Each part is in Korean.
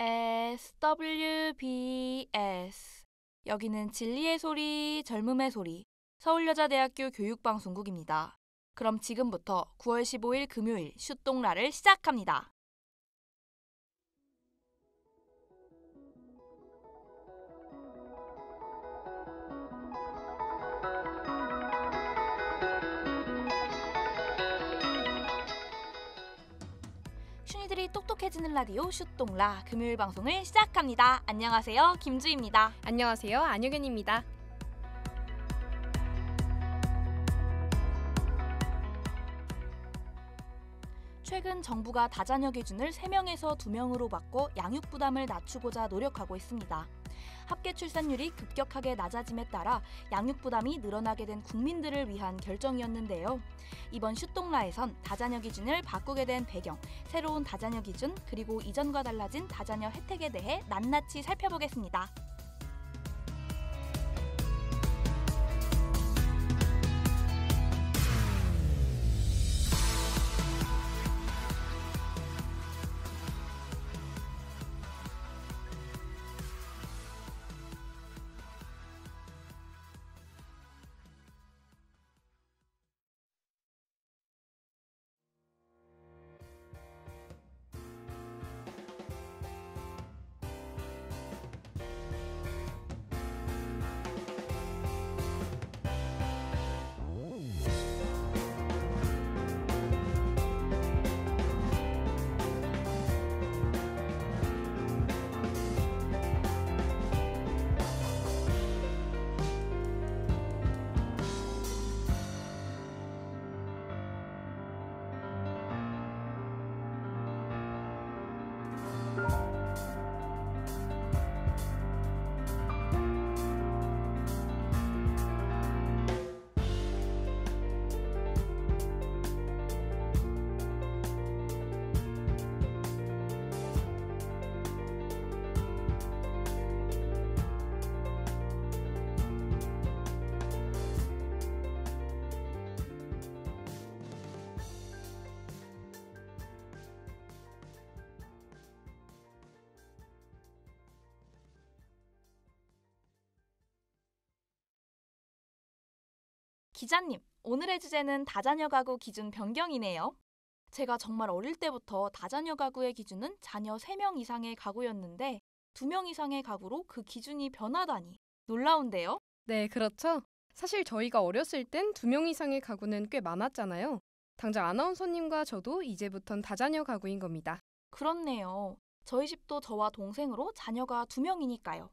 SWBS. 여기는 진리의 소리, 젊음의 소리, 서울여자대학교 교육방송국입니다. 그럼 지금부터 9월 15일 금요일 슛동라를 시작합니다. 슈니들이 똑똑해지는 라디오 슛동라 금요일 방송을 시작합니다. 안녕하세요, 김주희입니다. 안녕하세요, 안효견입니다. 최근 정부가 다자녀 기준을 3명에서 2명으로 바꿔 양육 부담을 낮추고자 노력하고 있습니다. 합계 출산율이 급격하게 낮아짐에 따라 양육 부담이 늘어나게 된 국민들을 위한 결정이었는데요. 이번 슛동라에선 다자녀 기준을 바꾸게 된 배경, 새로운 다자녀 기준, 그리고 이전과 달라진 다자녀 혜택에 대해 낱낱이 살펴보겠습니다. 기자님, 오늘의 주제는 다자녀 가구 기준 변경이네요. 제가 정말 어릴 때부터 다자녀 가구의 기준은 자녀 3명 이상의 가구였는데 2명 이상의 가구로 그 기준이 변하다니 놀라운데요? 네, 그렇죠. 사실 저희가 어렸을 땐 2명 이상의 가구는 꽤 많았잖아요. 당장 아나운서님과 저도 이제부턴 다자녀 가구인 겁니다. 그렇네요. 저희 집도 저와 동생으로 자녀가 2명이니까요.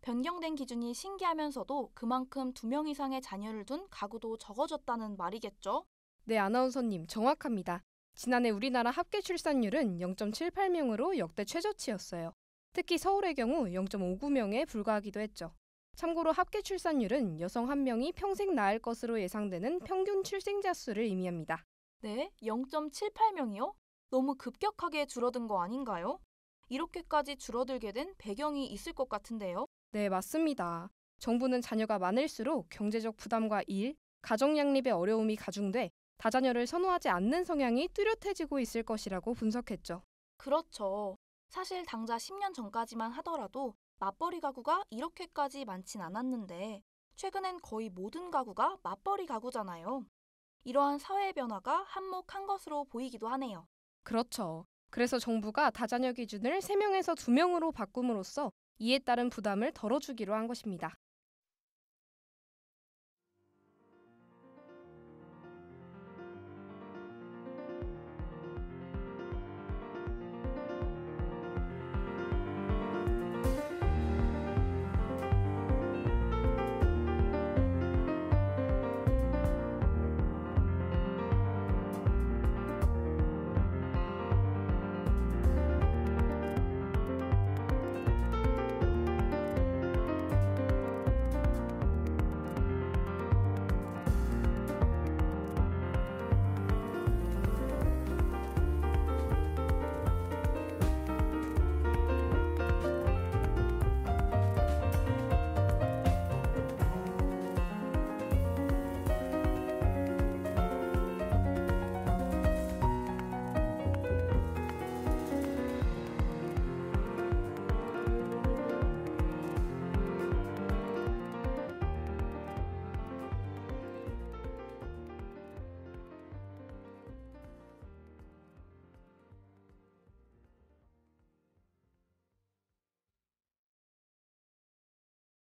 변경된 기준이 신기하면서도 그만큼 2명 이상의 자녀를 둔 가구도 적어졌다는 말이겠죠? 네, 아나운서님, 정확합니다. 지난해 우리나라 합계 출산율은 0.78명으로 역대 최저치였어요. 특히 서울의 경우 0.59명에 불과하기도 했죠. 참고로 합계 출산율은 여성 1명이 평생 낳을 것으로 예상되는 평균 출생자 수를 의미합니다. 네? 0.78명이요? 너무 급격하게 줄어든 거 아닌가요? 이렇게까지 줄어들게 된 배경이 있을 것 같은데요? 네, 맞습니다. 정부는 자녀가 많을수록 경제적 부담과 일, 가정 양립의 어려움이 가중돼 다자녀를 선호하지 않는 성향이 뚜렷해지고 있을 것이라고 분석했죠. 그렇죠. 사실 당자 10년 전까지만 하더라도 맞벌이 가구가 이렇게까지 많진 않았는데 최근엔 거의 모든 가구가 맞벌이 가구잖아요. 이러한 사회 변화가 한몫한 것으로 보이기도 하네요. 그렇죠. 그래서 정부가 다자녀 기준을 3명에서 2명으로 바꿈으로써 이에 따른 부담을 덜어주기로 한 것입니다.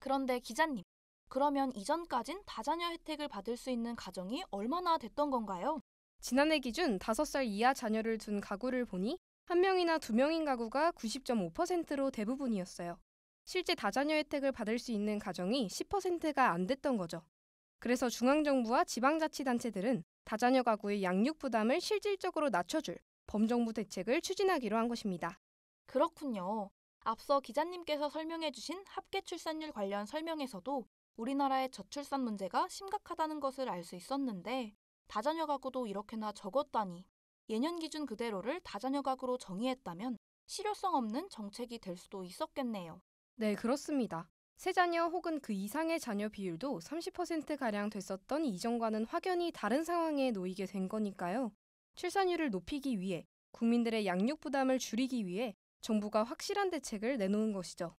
그런데 기자님, 그러면 이전까진 다자녀 혜택을 받을 수 있는 가정이 얼마나 됐던 건가요? 지난해 기준 5살 이하 자녀를 둔 가구를 보니 한 명이나 두 명인 가구가 90.5%로 대부분이었어요. 실제 다자녀 혜택을 받을 수 있는 가정이 10%가 안 됐던 거죠. 그래서 중앙정부와 지방자치단체들은 다자녀 가구의 양육 부담을 실질적으로 낮춰줄 범정부 대책을 추진하기로 한 것입니다. 그렇군요. 앞서 기자님께서 설명해주신 합계 출산율 관련 설명에서도 우리나라의 저출산 문제가 심각하다는 것을 알 수 있었는데, 다자녀 가구도 이렇게나 적었다니, 예년 기준 그대로를 다자녀 가구로 정의했다면 실효성 없는 정책이 될 수도 있었겠네요. 네, 그렇습니다. 세 자녀 혹은 그 이상의 자녀 비율도 30%가량 됐었던 이전과는 확연히 다른 상황에 놓이게 된 거니까요. 출산율을 높이기 위해 국민들의 양육 부담을 줄이기 위해 정부가 확실한 대책을 내놓은 것이죠.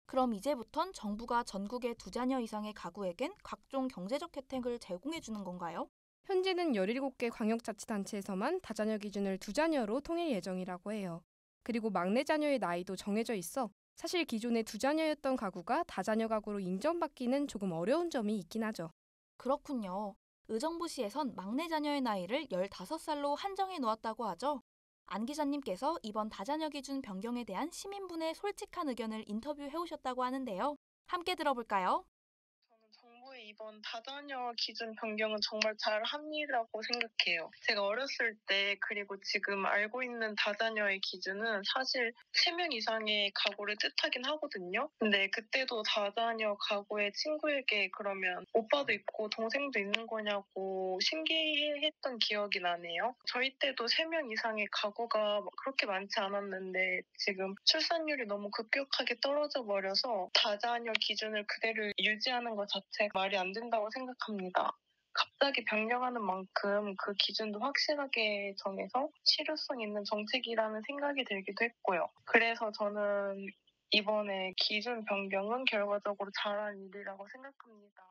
그럼 이제부턴 정부가 전국의 두 자녀 이상의 가구에겐 각종 경제적 혜택을 제공해 주는 건가요? 현재는 17개 광역자치단체에서만 다자녀 기준을 두 자녀로 통일 예정이라고 해요. 그리고 막내 자녀의 나이도 정해져 있어 사실 기존의 두 자녀였던 가구가 다자녀 가구로 인정받기는 조금 어려운 점이 있긴 하죠. 그렇군요. 의정부시에선 막내 자녀의 나이를 15살로 한정해 놓았다고 하죠. 안 기자님께서 이번 다자녀 기준 변경에 대한 시민분의 솔직한 의견을 인터뷰해 오셨다고 하는데요. 함께 들어볼까요? 저는 정부의 이번 다자녀 기준 변경은 정말 잘합니다고 생각해요. 제가 어렸을 때 그리고 지금 알고 있는 다자녀의 기준은 사실 3명 이상의 가구를 뜻하긴 하거든요. 근데 그때도 다자녀 가구의 친구에게 그러면 오빠도 있고 동생도 있는 거냐고 신기해했던 기억이 나네요. 저희 때도 3명 이상의 가구가 그렇게 많지 않았는데 지금 출산율이 너무 급격하게 떨어져 버려서 다자녀 기준을 그대로 유지하는 것 자체가 말이 안 된다고 생각합니다. 갑자기 변경하는 만큼 그 기준도 확실하게 정해서 실효성 있는 정책이라는 생각이 들기도 했고요. 그래서 저는 이번에 기준 변경은 결과적으로 잘한 일이라고 생각합니다.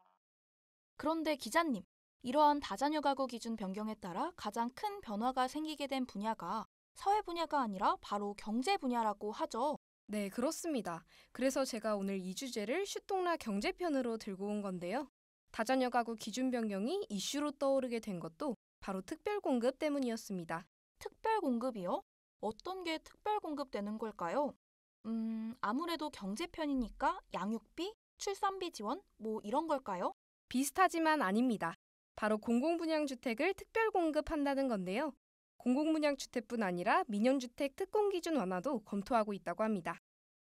그런데 기자님, 이러한 다자녀 가구 기준 변경에 따라 가장 큰 변화가 생기게 된 분야가 사회 분야가 아니라 바로 경제 분야라고 하죠. 네, 그렇습니다. 그래서 제가 오늘 이 주제를 슈똥라 경제편으로 들고 온 건데요. 다자녀 가구 기준 변경이 이슈로 떠오르게 된 것도 바로 특별 공급 때문이었습니다. 특별 공급이요? 어떤 게 특별 공급되는 걸까요? 아무래도 경제편이니까 양육비, 출산비 지원, 뭐 이런 걸까요? 비슷하지만 아닙니다. 바로 공공분양주택을 특별 공급한다는 건데요. 공공분양주택뿐 아니라 민영주택 특공 기준 완화도 검토하고 있다고 합니다.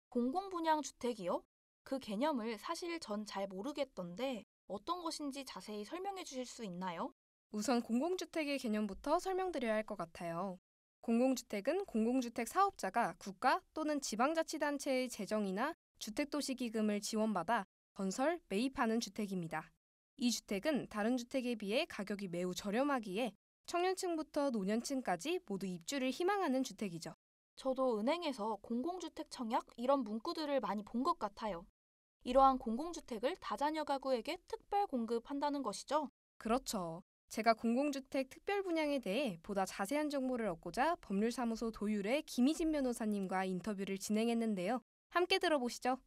공공분양 주택이요? 그 개념을 사실 전 잘 모르겠던데 어떤 것인지 자세히 설명해 주실 수 있나요? 우선 공공주택의 개념부터 설명드려야 할 것 같아요. 공공주택은 공공주택 사업자가 국가 또는 지방자치단체의 재정이나 주택도시기금을 지원받아 건설, 매입하는 주택입니다. 이 주택은 다른 주택에 비해 가격이 매우 저렴하기에 청년층부터 노년층까지 모두 입주를 희망하는 주택이죠. 저도 은행에서 공공주택 청약 이런 문구들을 많이 본 것 같아요. 이러한 공공주택을 다자녀 가구에게 특별 공급한다는 것이죠. 그렇죠. 제가 공공주택 특별 분양에 대해 보다 자세한 정보를 얻고자 법률사무소 도율의 김희진 변호사님과 인터뷰를 진행했는데요. 함께 들어보시죠.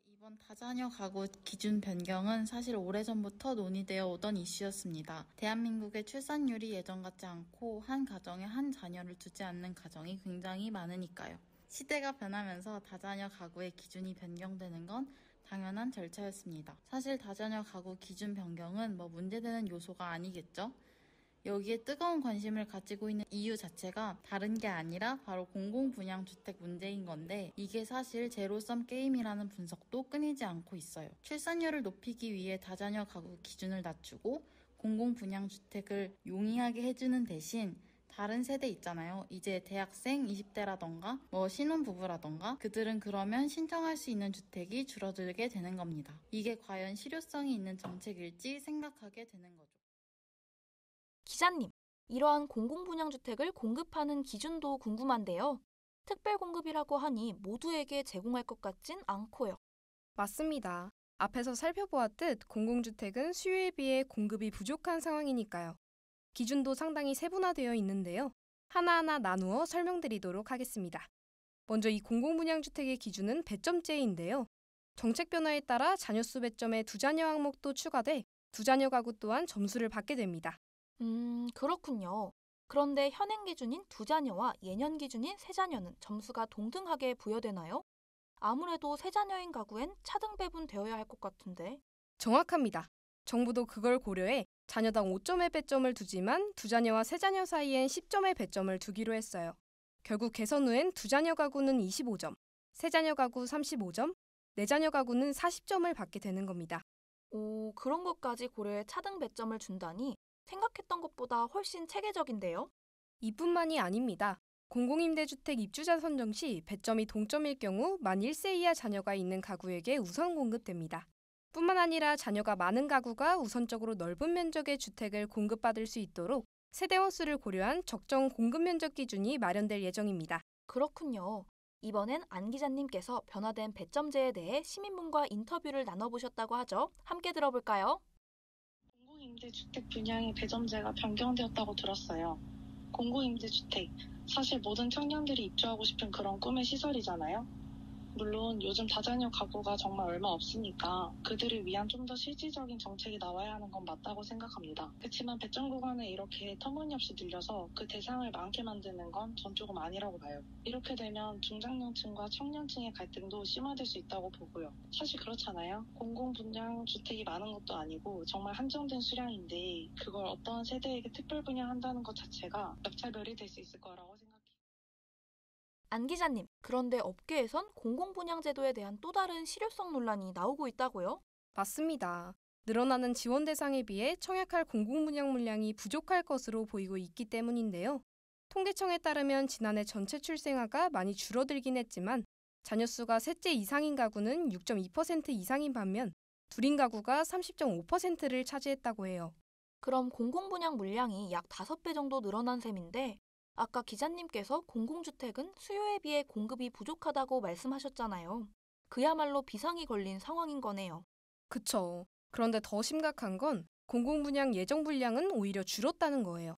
이번 다자녀 가구 기준 변경은 사실 오래전부터 논의되어 오던 이슈였습니다. 대한민국의 출산율이 예전 같지 않고 한 가정에 한 자녀를 두지 않는 가정이 굉장히 많으니까요. 시대가 변하면서 다자녀 가구의 기준이 변경되는 건 당연한 절차였습니다. 사실 다자녀 가구 기준 변경은 문제되는 요소가 아니겠죠? 여기에 뜨거운 관심을 가지고 있는 이유 자체가 다른 게 아니라 바로 공공분양주택 문제인 건데 이게 사실 제로섬 게임이라는 분석도 끊이지 않고 있어요. 출산율을 높이기 위해 다자녀 가구 기준을 낮추고 공공분양주택을 용이하게 해주는 대신 다른 세대 있잖아요. 이제 대학생 20대라던가 신혼부부라던가 그들은 그러면 신청할 수 있는 주택이 줄어들게 되는 겁니다. 이게 과연 실효성이 있는 정책일지 생각하게 되는 거죠. 기자님, 이러한 공공분양주택을 공급하는 기준도 궁금한데요. 특별 공급이라고 하니 모두에게 제공할 것 같진 않고요. 맞습니다. 앞에서 살펴보았듯 공공주택은 수요에 비해 공급이 부족한 상황이니까요. 기준도 상당히 세분화되어 있는데요. 하나하나 나누어 설명드리도록 하겠습니다. 먼저 이 공공분양주택의 기준은 배점제인데요. 정책 변화에 따라 자녀수 배점에 두 자녀 항목도 추가돼 두 자녀 가구 또한 점수를 받게 됩니다. 그렇군요. 그런데 현행 기준인 두 자녀와 예년 기준인 세 자녀는 점수가 동등하게 부여되나요? 아무래도 세 자녀인 가구엔 차등 배분되어야 할 것 같은데. 정확합니다. 정부도 그걸 고려해 자녀당 5점의 배점을 두지만 두 자녀와 세 자녀 사이엔 10점의 배점을 두기로 했어요. 결국 개선 후엔 두 자녀 가구는 25점, 세 자녀 가구 35점, 네 자녀 가구는 40점을 받게 되는 겁니다. 오, 그런 것까지 고려해 차등 배점을 준다니 생각했던 것보다 훨씬 체계적인데요? 이뿐만이 아닙니다. 공공임대주택 입주자 선정 시 배점이 동점일 경우 만 1세 이하 자녀가 있는 가구에게 우선 공급됩니다. 뿐만 아니라 자녀가 많은 가구가 우선적으로 넓은 면적의 주택을 공급받을 수 있도록 세대원 수를 고려한 적정 공급 면적 기준이 마련될 예정입니다. 그렇군요. 이번엔 안 기자님께서 변화된 배점제에 대해 시민분과 인터뷰를 나눠보셨다고 하죠. 함께 들어볼까요? 공공임대주택 분양의 배점제가 변경되었다고 들었어요. 공공임대주택, 사실 모든 청년들이 입주하고 싶은 그런 꿈의 시설이잖아요. 물론 요즘 다자녀 가구가 정말 얼마 없으니까 그들을 위한 좀 더 실질적인 정책이 나와야 하는 건 맞다고 생각합니다. 그렇지만 배점 구간을 이렇게 터무니없이 늘려서 그 대상을 많게 만드는 건 전 조금 아니라고 봐요. 이렇게 되면 중장년층과 청년층의 갈등도 심화될 수 있다고 보고요. 사실 그렇잖아요. 공공분양 주택이 많은 것도 아니고 정말 한정된 수량인데 그걸 어떤 세대에게 특별 분양한다는 것 자체가 역차별이 될 수 있을 거라고 생각해요. 안 기자님, 그런데 업계에선 공공분양제도에 대한 또 다른 실효성 논란이 나오고 있다고요? 맞습니다. 늘어나는 지원 대상에 비해 청약할 공공분양 물량이 부족할 것으로 보이고 있기 때문인데요. 통계청에 따르면 지난해 전체 출생아가 많이 줄어들긴 했지만 자녀 수가 셋째 이상인 가구는 6.2% 이상인 반면 둘인 가구가 30.5%를 차지했다고 해요. 그럼 공공분양 물량이 약 5배 정도 늘어난 셈인데 아까 기자님께서 공공주택은 수요에 비해 공급이 부족하다고 말씀하셨잖아요. 그야말로 비상이 걸린 상황인 거네요. 그쵸. 그런데 더 심각한 건 공공분양 예정 분량은 오히려 줄었다는 거예요.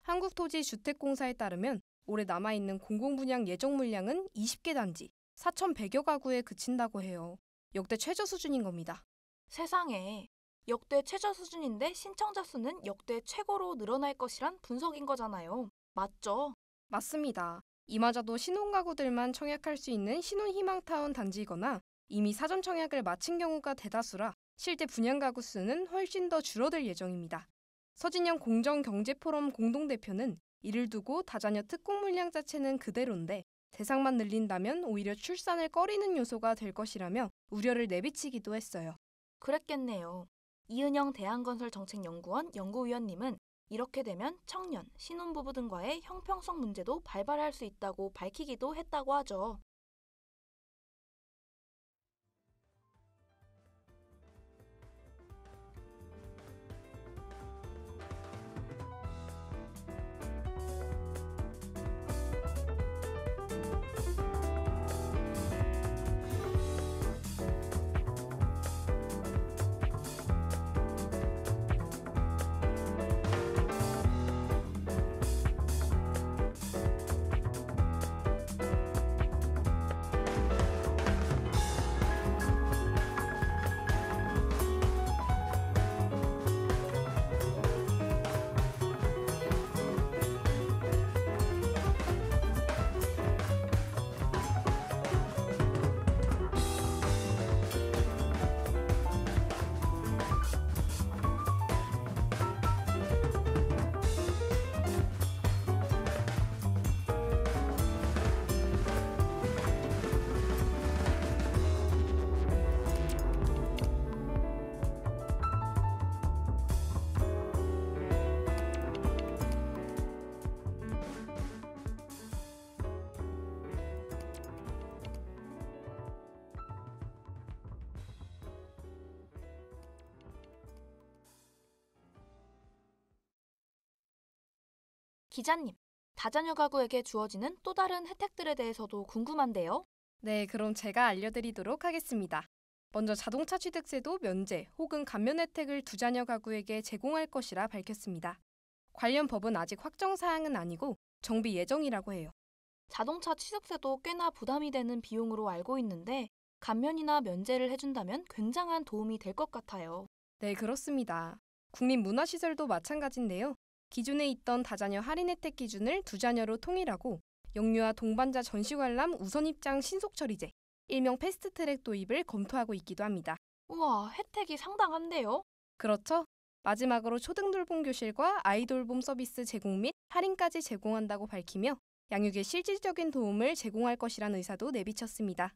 한국토지주택공사에 따르면 올해 남아있는 공공분양 예정 물량은 20개 단지 4,100여 가구에 그친다고 해요. 역대 최저 수준인 겁니다. 세상에, 역대 최저 수준인데 신청자 수는 역대 최고로 늘어날 것이란 분석인 거잖아요. 맞죠? 맞습니다. 이마저도 신혼가구들만 청약할 수 있는 신혼희망타운 단지이거나 이미 사전 청약을 마친 경우가 대다수라 실제 분양가구 수는 훨씬 더 줄어들 예정입니다. 서진영 공정경제포럼 공동대표는 이를 두고 다자녀 특공 물량 자체는 그대로인데 대상만 늘린다면 오히려 출산을 꺼리는 요소가 될 것이라며 우려를 내비치기도 했어요. 그랬겠네요. 이은영 대한건설정책연구원 연구위원님은 이렇게 되면 청년, 신혼부부 등과의 형평성 문제도 발발할 수 있다고 밝히기도 했다고 하죠. 기자님, 다자녀 가구에게 주어지는 또 다른 혜택들에 대해서도 궁금한데요. 네, 그럼 제가 알려드리도록 하겠습니다. 먼저 자동차 취득세도 면제 혹은 감면 혜택을 두 자녀 가구에게 제공할 것이라 밝혔습니다. 관련 법은 아직 확정 사항은 아니고 정비 예정이라고 해요. 자동차 취득세도 꽤나 부담이 되는 비용으로 알고 있는데 감면이나 면제를 해준다면 굉장한 도움이 될 것 같아요. 네, 그렇습니다. 국립문화시설도 마찬가지인데요. 기존에 있던 다자녀 할인 혜택 기준을 두 자녀로 통일하고 영유아 동반자 전시관람 우선 입장 신속 처리제, 일명 패스트트랙 도입을 검토하고 있기도 합니다. 우와, 혜택이 상당한데요? 그렇죠? 마지막으로 초등돌봄 교실과 아이돌봄 서비스 제공 및 할인까지 제공한다고 밝히며 양육에 실질적인 도움을 제공할 것이란 의사도 내비쳤습니다.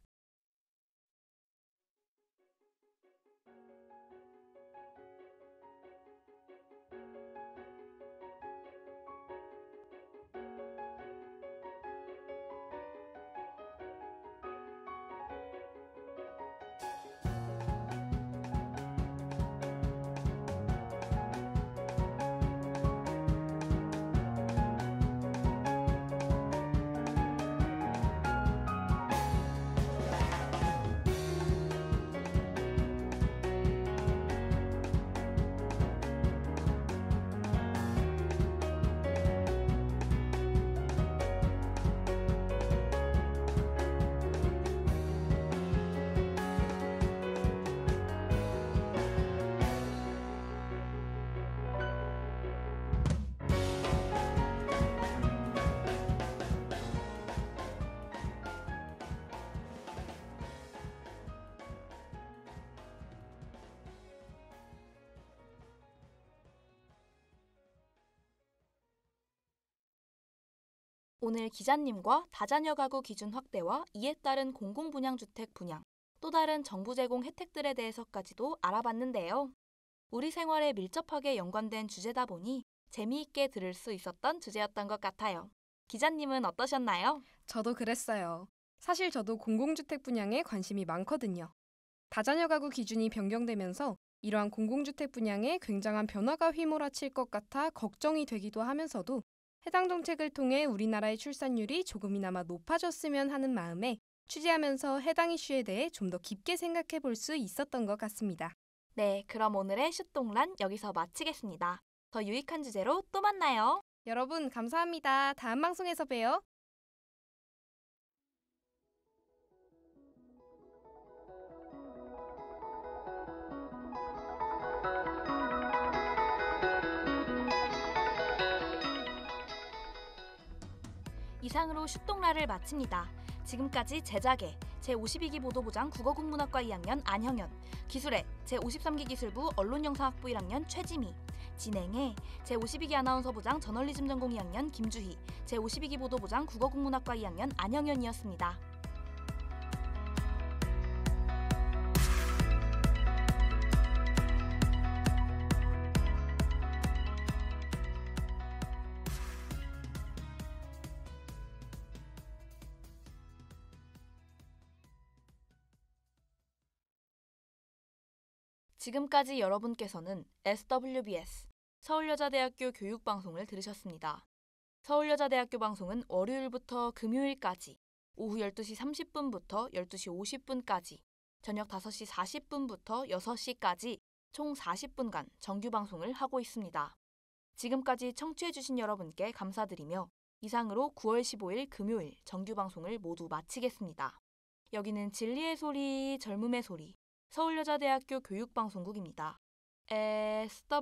오늘 기자님과 다자녀 가구 기준 확대와 이에 따른 공공분양주택 분양, 또 다른 정부 제공 혜택들에 대해서까지도 알아봤는데요. 우리 생활에 밀접하게 연관된 주제다 보니 재미있게 들을 수 있었던 주제였던 것 같아요. 기자님은 어떠셨나요? 저도 그랬어요. 사실 저도 공공주택 분양에 관심이 많거든요. 다자녀 가구 기준이 변경되면서 이러한 공공주택 분양에 굉장한 변화가 휘몰아칠 것 같아 걱정이 되기도 하면서도 해당 정책을 통해 우리나라의 출산율이 조금이나마 높아졌으면 하는 마음에 취재하면서 해당 이슈에 대해 좀 더 깊게 생각해 볼 수 있었던 것 같습니다. 네, 그럼 오늘의 슛동란 여기서 마치겠습니다. 더 유익한 주제로 또 만나요. 여러분 감사합니다. 다음 방송에서 봬요. 이상으로 슛동라를 마칩니다. 지금까지 제작에 제52기 보도부장 국어국문학과 2학년 안형연, 기술에 제53기 기술부 언론영상학부 1학년 최지미, 진행에 제52기 아나운서부장 저널리즘 전공 2학년 김주희, 제52기 보도부장 국어국문학과 2학년 안형연이었습니다. 지금까지 여러분께서는 SWBS 서울여자대학교 교육방송을 들으셨습니다. 서울여자대학교 방송은 월요일부터 금요일까지 오후 12시 30분부터 12시 50분까지 저녁 5시 40분부터 6시까지 총 40분간 정규방송을 하고 있습니다. 지금까지 청취해주신 여러분께 감사드리며 이상으로 9월 15일 금요일 정규방송을 모두 마치겠습니다. 여기는 진리의 소리, 젊음의 소리 서울여자대학교 교육방송국입니다. SWBS